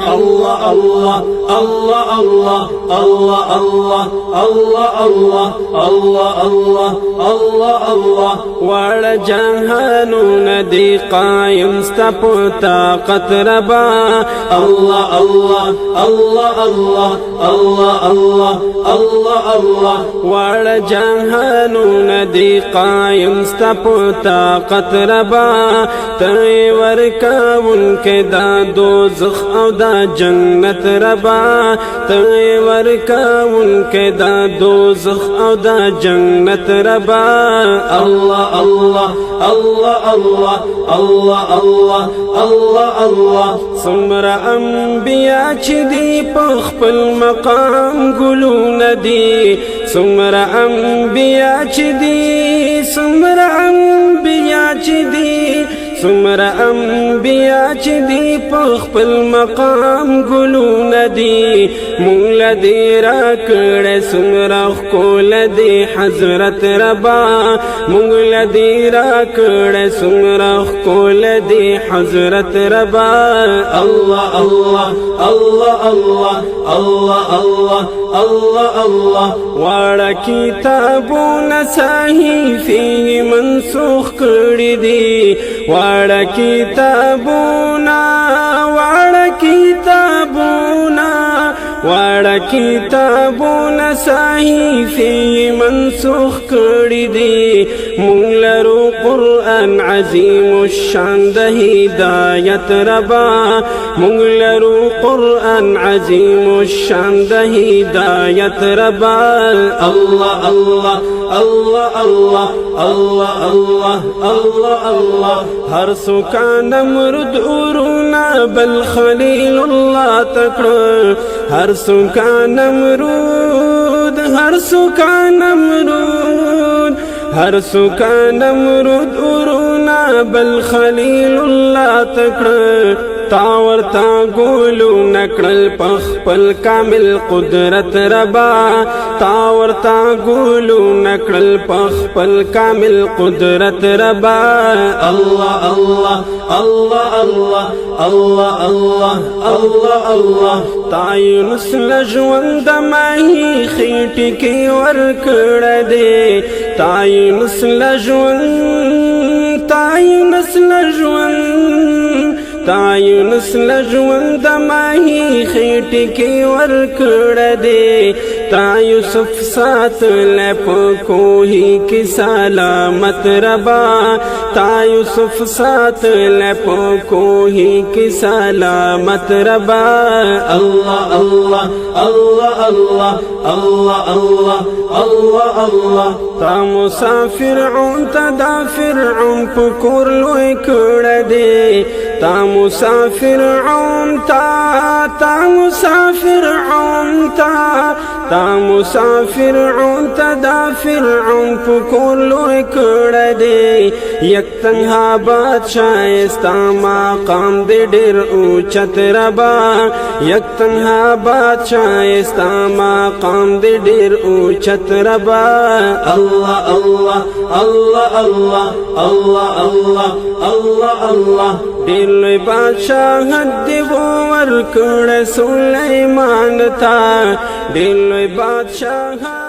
الله الله الله الله الله الله الله الله الله الله الله الله واړه جهانونه دي قایم ستا په طاقت ربا الله الله الله الله الله الله الله الله واړه جهانونه دي قایم ستا په طاقت ربا ته ورکوونکې دا دوزخ او دا جنت ربا ته ورکوونکې دا دوزخ او دا جنت ربا الله الله الله الله الله الله الله الله څومره انبیا چې دي په خپل مقام ګلونه دي څومره انبیا چې دي څومره انبیا چې دي څومره انبیا چې دي په خپل مقام ګلونه دي مونږ له دې راکړې څومره ښکلی دی حضرت ربا مونږ له دې راکړې څومره ښکلی دی حضرت ربا الله الله الله الله الله الله الله الله واړه کتابونه صحیفې منسوخ کړي دي واړه کتابونه واړه کتابونه واړه کتابونه صحیفې منسوخ کړي دي مونږ لرو قرآن عظیم الشان د هدایت ربا مونږ لرو قرآن عظیم الشان د هدایت ربا الله الله الله الله الله الله الله الله هر څوک نمرود اورونا بل خلیل الله تکړه هر څوک نمرود هر څوک نمرود هر څوک نمرود اورونا بل خلیل الله تکړه تا ورتا ګولو نکړل پخپل کامل قدرت ربا تا ورتا ګولو نکړل پخپل کامل قدرت ربا الله الله الله الله الله الله الله الله تا یونس لژوند ماهی خېټې کې ورکړه دې تا یونس لژوند تا یونس لژوند تا یونس لژوند ماهی خېټې کې ورکړه دې تا یوسف ساتلی په کوهي کې سلامت ربا تا یوسف ساتلی په کوهي کې سلامت ربا الله الله الله الله الله الله الله الله تا مسافرعون ته دا فرعون په کور لوی کړه دې تا مسافرعون تا مسافرعون تا مسافرعون تا دا فرعون په کور لوی کړه دې یک تنها بادشاه ستا مقام دې ډېر اوچت ربا یک تنها بادشاه ستا مقام دې ډېر اوچت ربا الله الله الله الله الله الله الله الله ډېر لوی بادشاهت دې ورکړه سلیمان ته ډېر لوی بادشاهت